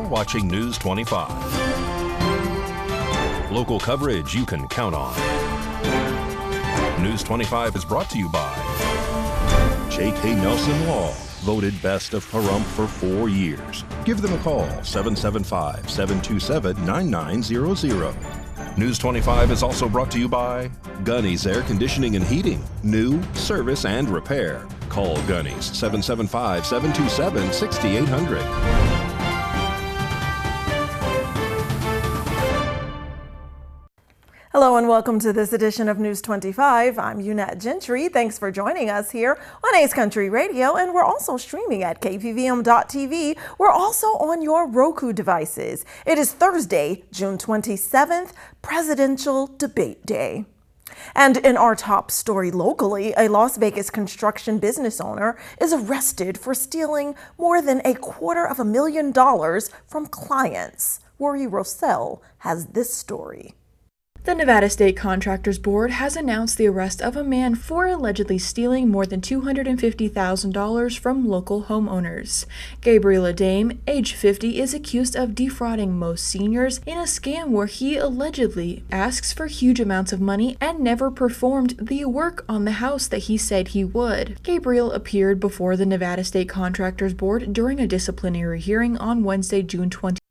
watching News 25. Local coverage you can count on. News 25 is brought to you by J.K. Nelson Law, voted best of Pahrump for 4 years. Give them a call, 775-727-9900. News 25 is also brought to you by Gunny's Air Conditioning and Heating. New, service, and repair. Call Gunny's, 775-727-6800. Hello and welcome to this edition of News 25. I'm Unette Gentry. Thanks for joining us here on Ace Country Radio, and we're also streaming at KPVM.TV. We're also on your Roku devices. It is Thursday, June 27th, Presidential Debate Day. And in our top story locally, a Las Vegas construction business owner is arrested for stealing more than $250,000 from clients. Rory Rossell has this story. The Nevada State Contractors Board has announced the arrest of a man for allegedly stealing more than $250,000 from local homeowners. Gabriel Adame, age 50, is accused of defrauding most seniors in a scam where he allegedly asks for huge amounts of money and never performed the work on the house that he said he would. Gabriel appeared before the Nevada State Contractors Board during a disciplinary hearing on Wednesday, June 26th,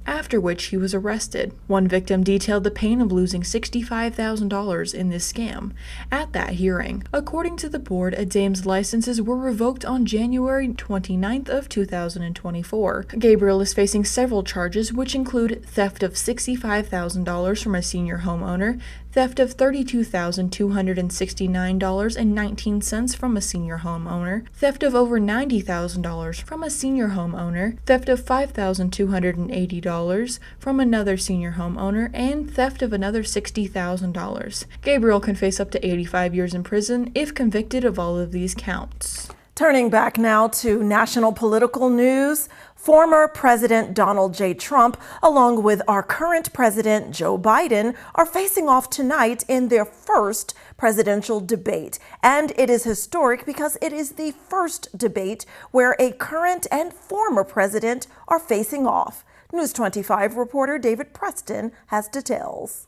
after which he was arrested. One victim detailed the pain of losing $65,000 in this scam at that hearing. According to the board, Adame's licenses were revoked on January 29th of 2024. Gabriel is facing several charges, which include theft of $65,000 from a senior homeowner, theft of $32,269.19 from a senior homeowner, theft of over $90,000 from a senior homeowner, theft of $5,280 from another senior homeowner, and theft of another $60,000. Gabriel can face up to 85 years in prison if convicted of all of these counts. Turning back now to national political news, former President Donald J. Trump, along with our current President Joe Biden, are facing off tonight in their first presidential debate. And it is historic because it is the first debate where a current and former president are facing off. News 25 reporter David Preston has details.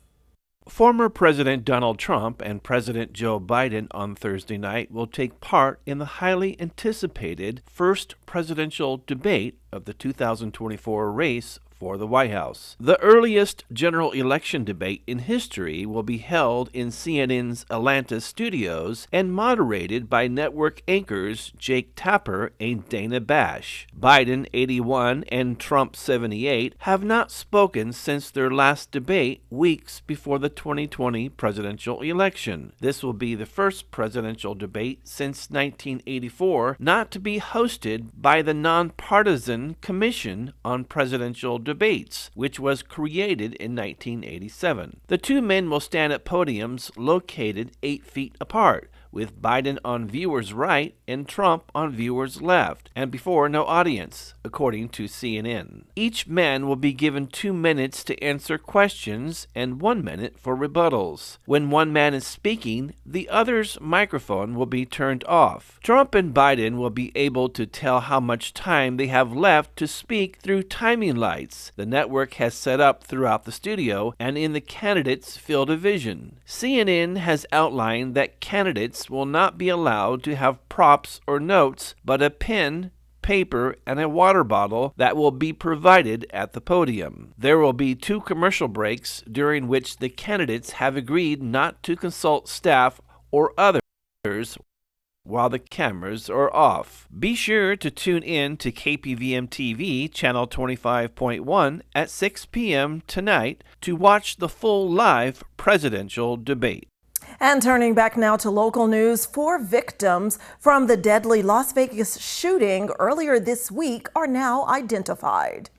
Former President Donald Trump and President Joe Biden on Thursday night will take part in the highly anticipated first presidential debate of the 2024 race for the White House. The earliest general election debate in history will be held in CNN's Atlanta studios and moderated by network anchors Jake Tapper and Dana Bash. Biden, 81, and Trump, 78, have not spoken since their last debate weeks before the 2020 presidential election. This will be the first presidential debate since 1984 not to be hosted by the Nonpartisan Commission on Presidential Debates, which was created in 1987. The two men will stand at podiums located 8 feet apart, with Biden on viewers' right and Trump on viewers' left, and before no audience, according to CNN. Each man will be given 2 minutes to answer questions and 1 minute for rebuttals. When one man is speaking, the other's microphone will be turned off. Trump and Biden will be able to tell how much time they have left to speak through timing lights the network has set up throughout the studio and in the candidates' field of vision. CNN has outlined that candidates will not be allowed to have props or notes, but a pen, paper, and a water bottle that will be provided at the podium. There will be 2 commercial breaks during which the candidates have agreed not to consult staff or others while the cameras are off. Be sure to tune in to KPVM TV Channel 25.1 at 6 p.m. tonight to watch the full live presidential debate. And turning back now to local news, 4 victims from the deadly Las Vegas shooting earlier this week are now identified.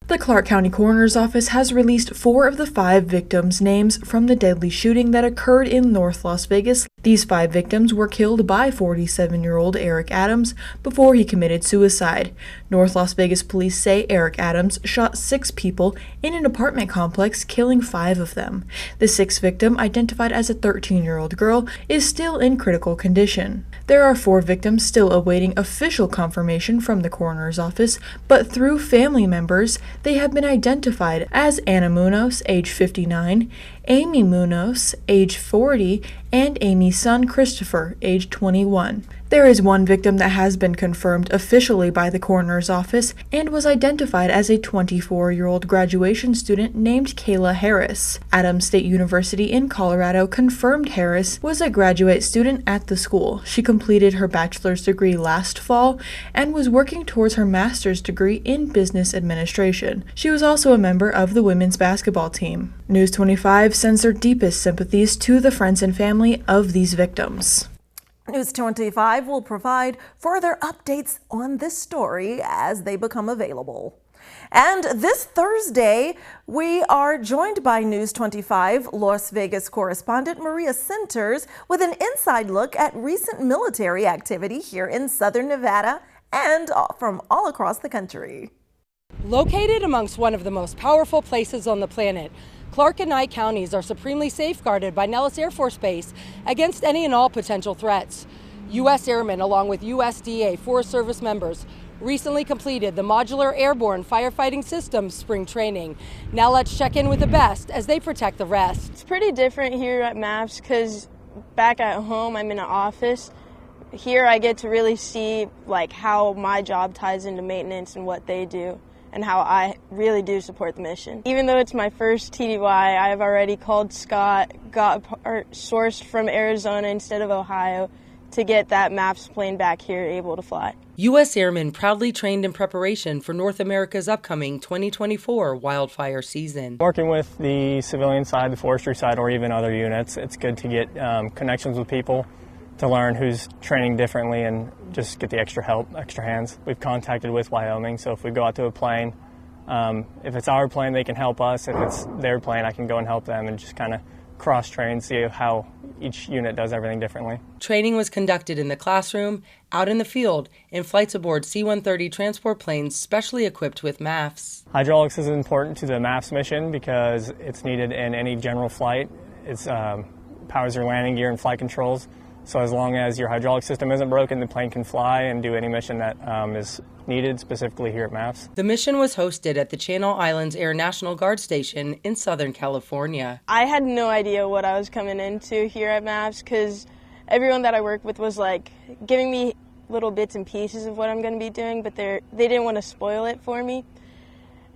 The Clark County Coroner's Office has released 4 of the 5 victims' names from the deadly shooting that occurred in North Las Vegas. These 5 victims were killed by 47-year-old Eric Adams before he committed suicide. North Las Vegas police say Eric Adams shot 6 people in an apartment complex, killing 5 of them. The 6th victim, identified as a 13-year-old girl, is still in critical condition. There are 4 victims still awaiting official confirmation from the coroner's office, but through family members, they have been identified as Anna Munoz, age 59, Amy Munoz, age 40, and Amy's son Christopher, age 21. There is 1 victim that has been confirmed officially by the coroner's office and was identified as a 24-year-old graduation student named Kayla Harris. Adams State University in Colorado confirmed Harris was a graduate student at the school. She completed her bachelor's degree last fall and was working towards her master's degree in business administration. She was also a member of the women's basketball team. News 25 sends their deepest sympathies to the friends and family of these victims. News 25 will provide further updates on this story as they become available. And this Thursday, we are joined by News 25 Las Vegas correspondent Maria Centers with an inside look at recent military activity here in Southern Nevada and from all across the country. Located amongst one of the most powerful places on the planet, Clark and Nye counties are supremely safeguarded by Nellis Air Force Base against any and all potential threats. U.S. Airmen, along with USDA Forest Service members, recently completed the Modular Airborne Firefighting Systems spring training. Now let's check in with the best as they protect the rest. It's pretty different here at MAPS because back at home I'm in an office. Here I get to really see how my job ties into maintenance and what they do, and how I really do support the mission. Even though it's my first TDY, I have already called Scott, got sourced from Arizona instead of Ohio to get that MAPS plane back here able to fly. U.S. Airmen proudly trained in preparation for North America's upcoming 2024 wildfire season. Working with the civilian side, the forestry side, or even other units, it's good to get connections with people to learn who's training differently and just get the extra help, extra hands. We've contacted with Wyoming, so if we go out to a plane, if it's our plane, they can help us. If it's their plane, I can go and help them and just kind of cross-train, see how each unit does everything differently. Training was conducted in the classroom, out in the field, in flights aboard C-130 transport planes specially equipped with MAFs. Hydraulics is important to the MAFs mission because it's needed in any general flight. It powers your landing gear and flight controls. So as long as your hydraulic system isn't broken, the plane can fly and do any mission that is needed, specifically here at MAPS. The mission was hosted at the Channel Islands Air National Guard Station in Southern California. I had no idea what I was coming into here at MAPS because everyone that I work with was giving me little bits and pieces of what I'm going to be doing, but they didn't want to spoil it for me.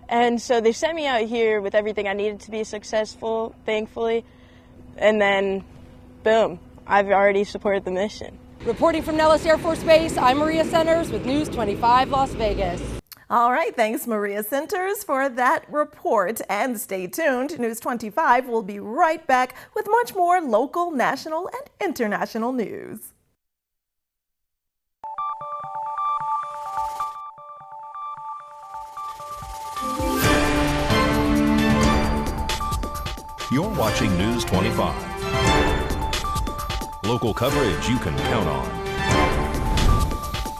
And so they sent me out here with everything I needed to be successful, thankfully, and then boom. I've already supported the mission. Reporting from Nellis Air Force Base, I'm Maria Centers with News 25 Las Vegas. All right, thanks Maria Centers for that report, and stay tuned. News 25 will be right back with much more local, national, and international news. You're watching News 25. Local coverage you can count on.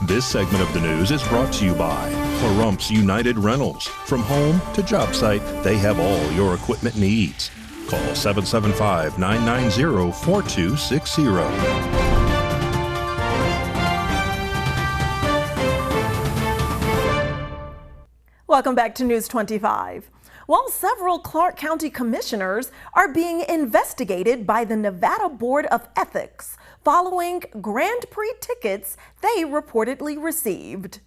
This segment of the news is brought to you by Pahrump's United Rentals. From home to job site, they have all your equipment needs. Call 775-990-4260. Welcome back to News 25. Well, several Clark County commissioners are being investigated by the Nevada Board of Ethics following Grand Prix tickets they reportedly received.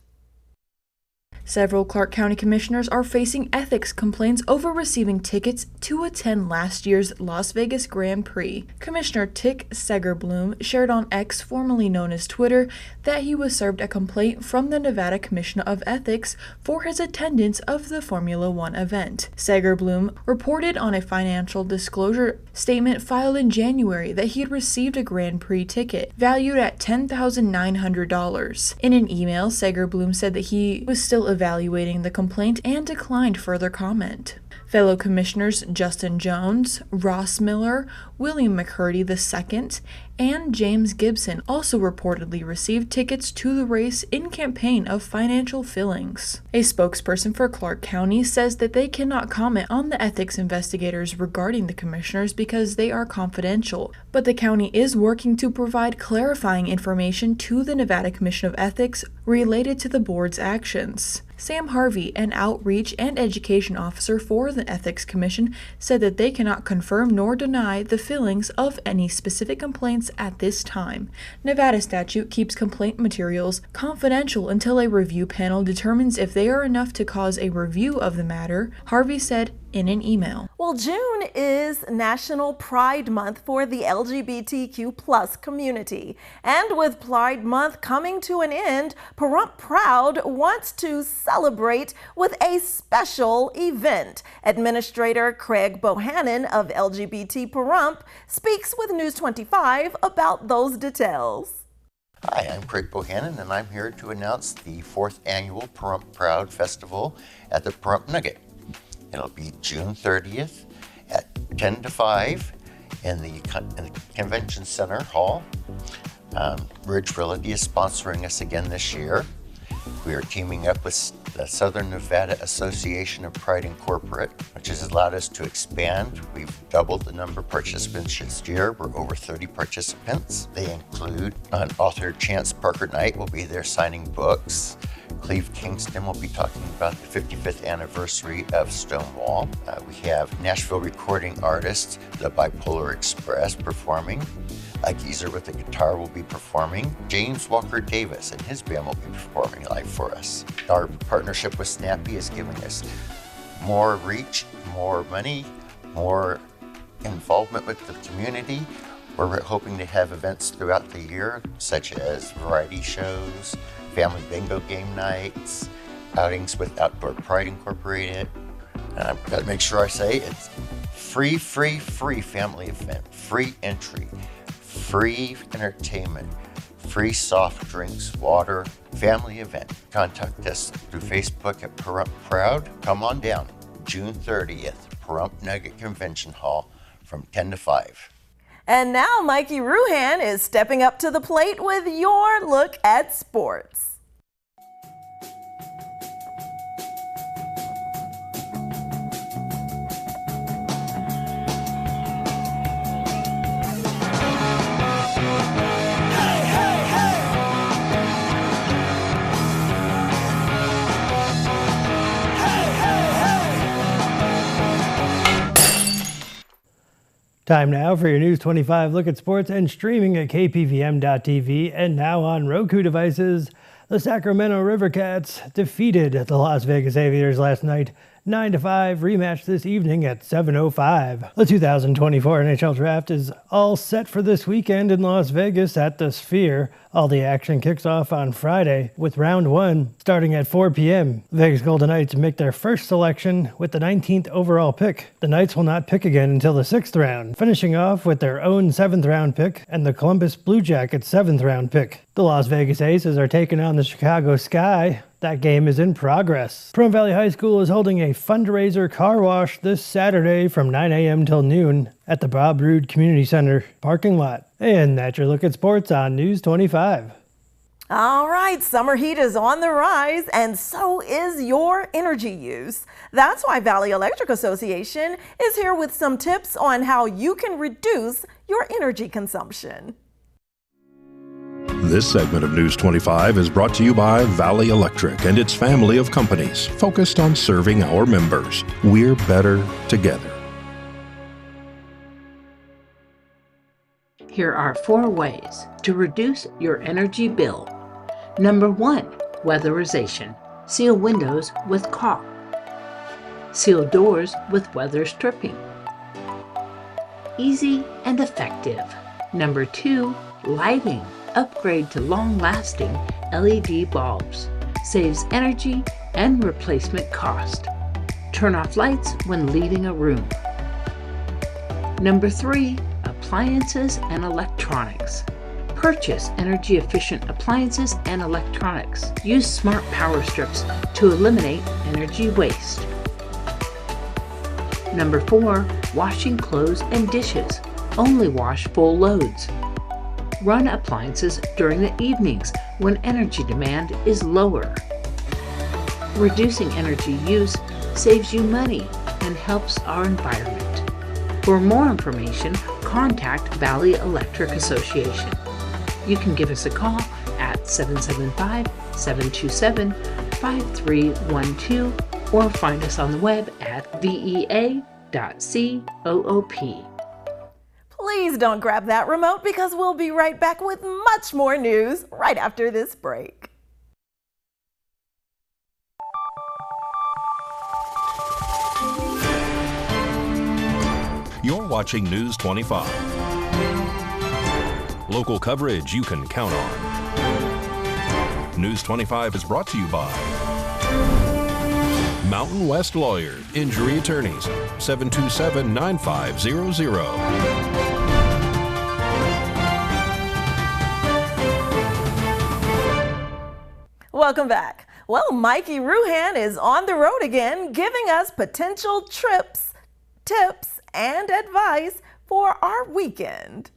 Several Clark County commissioners are facing ethics complaints over receiving tickets to attend last year's Las Vegas Grand Prix. Commissioner Tick Segerbloom shared on X, formerly known as Twitter, that he was served a complaint from the Nevada Commission of Ethics for his attendance of the Formula One event. Segerbloom reported on a financial disclosure statement filed in January that he had received a Grand Prix ticket valued at $10,900. In an email, Segerbloom said that he was still evaluating the complaint and declined further comment. Fellow commissioners Justin Jones, Ross Miller, William McCurdy II, and James Gibson also reportedly received tickets to the race in campaign of financial fillings. A spokesperson for Clark County says that they cannot comment on the ethics investigators regarding the commissioners because they are confidential, but the county is working to provide clarifying information to the Nevada Commission of Ethics related to the board's actions. Sam Harvey, an outreach and education officer for the Ethics Commission, said that they cannot confirm nor deny the fillings of any specific complaints at this time. Nevada statute keeps complaint materials confidential until a review panel determines if they are enough to cause a review of the matter, Harvey said in an email. Well, June is National Pride Month for the LGBTQ+ community. And with Pride Month coming to an end, Pahrump Proud wants to celebrate with a special event. Administrator Craig Bohannon of LGBT Pahrump speaks with News 25 about those details. Hi, I'm Craig Bohannon, and I'm here to announce the 4th annual Pahrump Proud Festival at the Pahrump Nugget. It'll be June 30th at 10 to 5 in the Convention Center Hall. Ridge Realty is sponsoring us again this year. We are teaming up with the Southern Nevada Association of Pride Incorporate, which has allowed us to expand. We've doubled the number of participants this year. We're over 30 participants. They include author Chance Parker Knight will be there signing books. Cleve Kingston will be talking about the 55th anniversary of Stonewall. We have Nashville recording artist, the Bipolar Express, performing. Ike Easer with the guitar will be performing. James Walker Davis and his band will be performing live for us. Our partnership with Snappy is giving us more reach, more money, more involvement with the community. We're hoping to have events throughout the year, such as variety shows, family bingo game nights, outings with Outdoor Pride Incorporated. And I've got to make sure I say it's free family event, free entry, free entertainment, free soft drinks, water, family event. Contact us through Facebook at Pahrump Proud. Come on down, June 30th, Pahrump Nugget Convention Hall from 10 to 5. And now Mikey Ruhan is stepping up to the plate with your look at sports. Time now for your News 25 look at sports and streaming at KPVM.TV and now on Roku devices. The Sacramento River Cats defeated the Las Vegas Aviators last night 9-5, rematch this evening at 7:05. The 2024 NHL Draft is all set for this weekend in Las Vegas at the Sphere. All the action kicks off on Friday with round 1 starting at 4 p.m. Vegas Golden Knights make their first selection with the 19th overall pick. The Knights will not pick again until the 6th round, finishing off with their own 7th round pick and the Columbus Blue Jackets 7th round pick. The Las Vegas Aces are taking on the Chicago Sky. That game is in progress. Pahrump Valley High School is holding a fundraiser car wash this Saturday from 9 a.m. till noon at the Bob Roode Community Center parking lot. And that's your look at sports on News 25. All right, summer heat is on the rise, and so is your energy use. That's why Valley Electric Association is here with some tips on how you can reduce your energy consumption. This segment of News 25 is brought to you by Valley Electric and its family of companies focused on serving our members. We're better together. Here are 4 ways to reduce your energy bill. Number 1, weatherization. Seal windows with caulk. Seal doors with weather stripping. Easy and effective. Number 2, lighting. Upgrade to long-lasting LED bulbs. Saves energy and replacement cost. Turn off lights when leaving a room. Number 3, appliances and electronics. Purchase energy-efficient appliances and electronics. Use smart power strips to eliminate energy waste. Number 4, washing clothes and dishes. Only wash full loads. Run appliances during the evenings when energy demand is lower. Reducing energy use saves you money and helps our environment. For more information, contact Valley Electric Association. You can give us a call at 775-727-5312 or find us on the web at vea.coop. Please don't grab that remote because we'll be right back with much more news right after this break. You're watching News 25. Local coverage you can count on. News 25 is brought to you by Mountain West Lawyer, Injury Attorneys, 727-9500. Welcome back. Well, Mikey Ruhan is on the road again, giving us potential trips, tips, and advice for our weekend.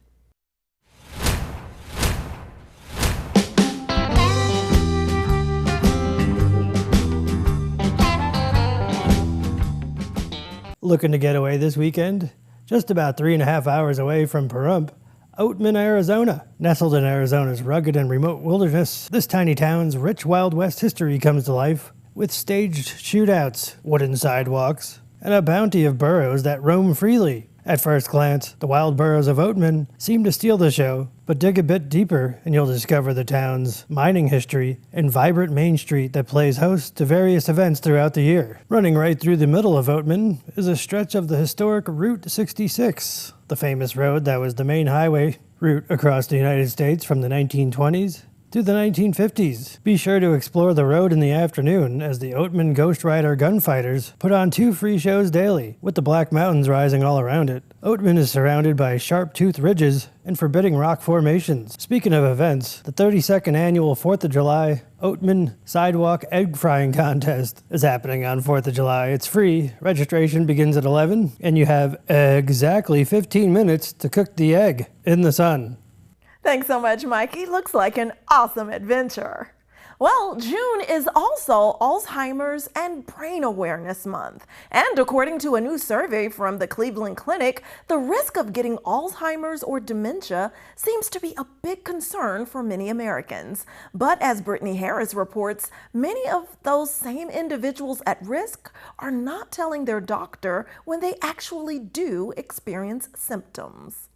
Looking to get away this weekend? Just about 3.5 hours away from Pahrump, Oatman, Arizona. Nestled in Arizona's rugged and remote wilderness, this tiny town's rich Wild West history comes to life with staged shootouts, wooden sidewalks, and a bounty of burros that roam freely. At first glance, the wild burros of Oatman seem to steal the show, but dig a bit deeper and you'll discover the town's mining history and vibrant main street that plays host to various events throughout the year. Running right through the middle of Oatman is a stretch of the historic Route 66, the famous road that was the main highway route across the United States from the 1920s to the 1950s. Be sure to explore the road in the afternoon as the Oatman Ghost Rider Gunfighters put on 2 free shows daily, with the Black Mountains rising all around it. Oatman is surrounded by sharp-toothed ridges and forbidding rock formations. Speaking of events, the 32nd annual 4th of July Oatman Sidewalk Egg Frying Contest is happening on 4th of July. It's free. Registration begins at 11, and you have exactly 15 minutes to cook the egg in the sun. Thanks so much, Mikey. Looks like an awesome adventure. Well, June is also Alzheimer's and Brain Awareness Month. And according to a new survey from the Cleveland Clinic, the risk of getting Alzheimer's or dementia seems to be a big concern for many Americans. But as Brittany Harris reports, many of those same individuals at risk are not telling their doctor when they actually do experience symptoms.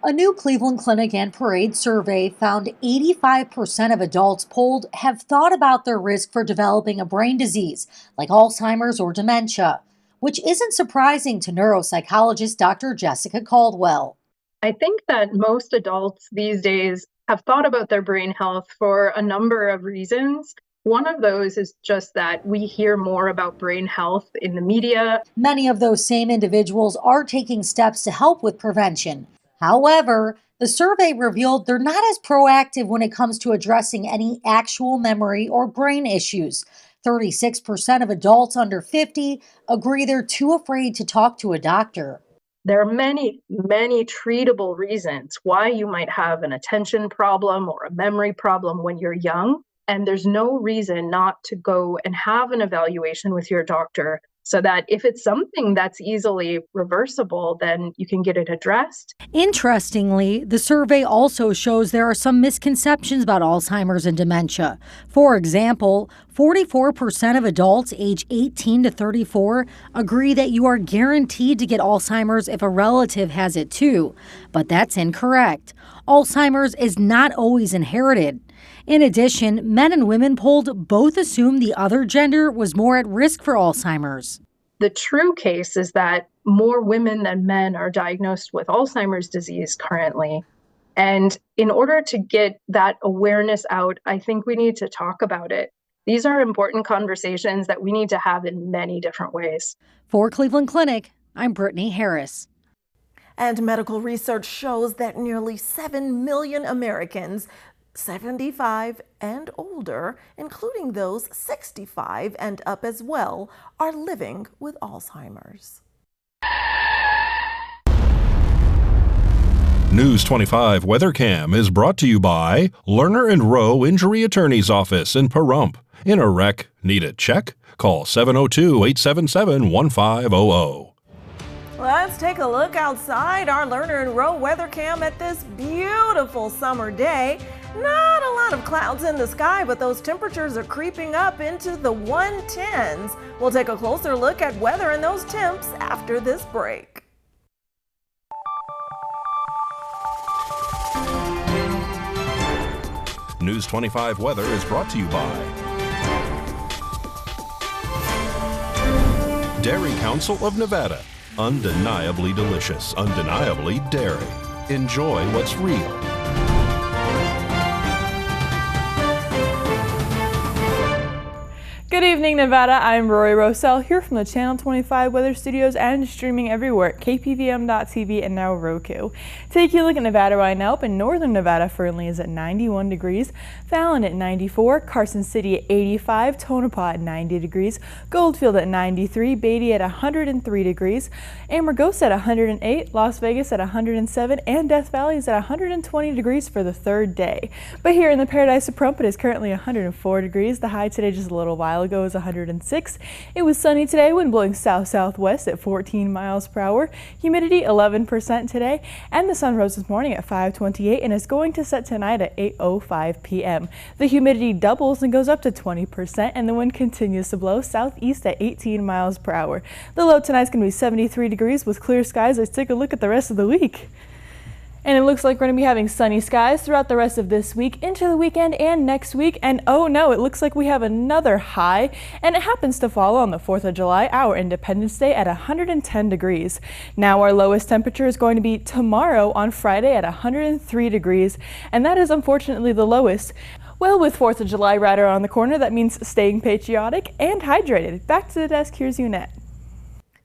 A new Cleveland Clinic and Parade survey found 85% of adults polled have thought about their risk for developing a brain disease like Alzheimer's or dementia, which isn't surprising to neuropsychologist Dr. Jessica Caldwell. I think that most adults these days have thought about their brain health for a number of reasons. One of those is just that we hear more about brain health in the media. Many of those same individuals are taking steps to help with prevention. However, the survey revealed they're not as proactive when it comes to addressing any actual memory or brain issues. 36% of adults under 50 agree they're too afraid to talk to a doctor. There are many treatable reasons why you might have an attention problem or a memory problem when you're young, and there's no reason not to go and have an evaluation with your doctor, so that if it's something that's easily reversible, then you can get it addressed. Interestingly, the survey also shows there are some misconceptions about Alzheimer's and dementia. For example, 44% of adults age 18 to 34 agree that you are guaranteed to get Alzheimer's if a relative has it too, but that's incorrect. Alzheimer's is not always inherited. In addition, men and women polled both assumed the other gender was more at risk for Alzheimer's. The true case is that more women than men are diagnosed with Alzheimer's disease currently. And in order to get that awareness out, I think we need to talk about it. These are important conversations that we need to have in many different ways. For Cleveland Clinic, I'm Brittany Harris. And medical research shows that nearly 7 million Americans 75 and older, including those 65 and up as well, are living with Alzheimer's. News 25 WeatherCam is brought to you by Lerner and Rowe Injury Attorney's Office in Pahrump. In a wreck, need a check? Call 702-877-1500. Let's take a look outside our Lerner and Rowe WeatherCam at this beautiful summer day. Not a lot of clouds in the sky, but those temperatures are creeping up into the 110s. We'll take a closer look at weather and those temps after this break. News 25 weather is brought to you by Dairy Council of Nevada. Undeniably delicious, undeniably dairy. Enjoy what's real. Good evening, Nevada. I'm Rory Rosell here from the Channel 25 Weather Studios and streaming everywhere at KPVM.TV and now Roku. Taking a look at Nevada right now. Up in northern Nevada, Fernley is at 91 degrees, Fallon at 94, Carson City at 85, Tonopah at 90 degrees, Goldfield at 93, Beatty at 103 degrees, Amargosa at 108, Las Vegas at 107, and Death Valley is at 120 degrees for the third day. But here in the Paradise of Pahrump, it is currently 104 degrees. The high today just a little while ago is 106. It was sunny today, wind blowing south-southwest at 14 miles per hour. Humidity 11% today, and the sun rose this morning at 5:28 and is going to set tonight at 8:05 p.m. The humidity doubles and goes up to 20%, and the wind continues to blow southeast at 18 miles per hour. The low tonight is going to be 73 degrees with clear skies. Let's take a look at the rest of the week. And it looks like we're going to be having sunny skies throughout the rest of this week, into the weekend and next week. And oh no, it looks like we have another high, and it happens to fall on the 4th of July, our Independence Day, at 110 degrees. Now our lowest temperature is going to be tomorrow on Friday at 103 degrees, and that is unfortunately the lowest. Well, with 4th of July right around the corner, that means staying patriotic and hydrated. Back to the desk, here's Unette.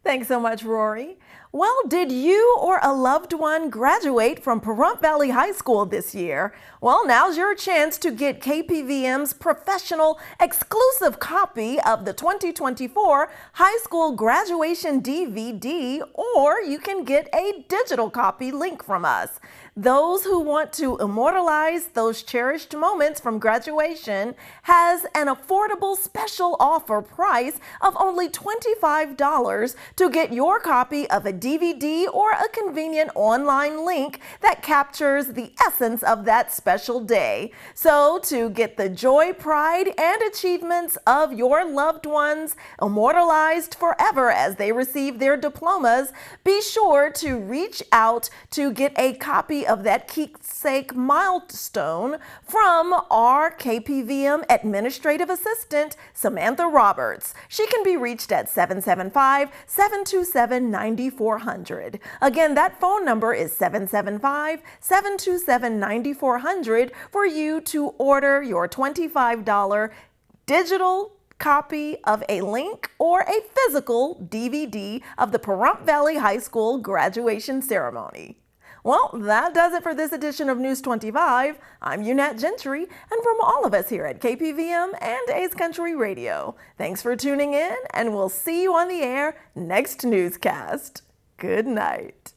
Thanks so much, Rory. Well, did you or a loved one graduate from Pahrump Valley High School this year? Well, now's your chance to get KPVM's professional exclusive copy of the 2024 high school graduation DVD, or you can get a digital copy link from us. Those who want to immortalize those cherished moments from graduation has an affordable special offer price of only $25 to get your copy of a DVD or a convenient online link that captures the essence of that special day. So to get the joy, pride, and achievements of your loved ones immortalized forever as they receive their diplomas, be sure to reach out to get a copy of that keepsake milestone from our KPVM Administrative Assistant, Samantha Roberts. She can be reached at 775-727-9400. Again, that phone number is 775-727-9400 for you to order your $25 digital copy of a link or a physical DVD of the Pahrump Valley High School graduation ceremony. Well, that does it for this edition of News 25. I'm Unette Gentry, and from all of us here at KPVM and A's Country Radio, thanks for tuning in, and we'll see you on the air next newscast. Good night.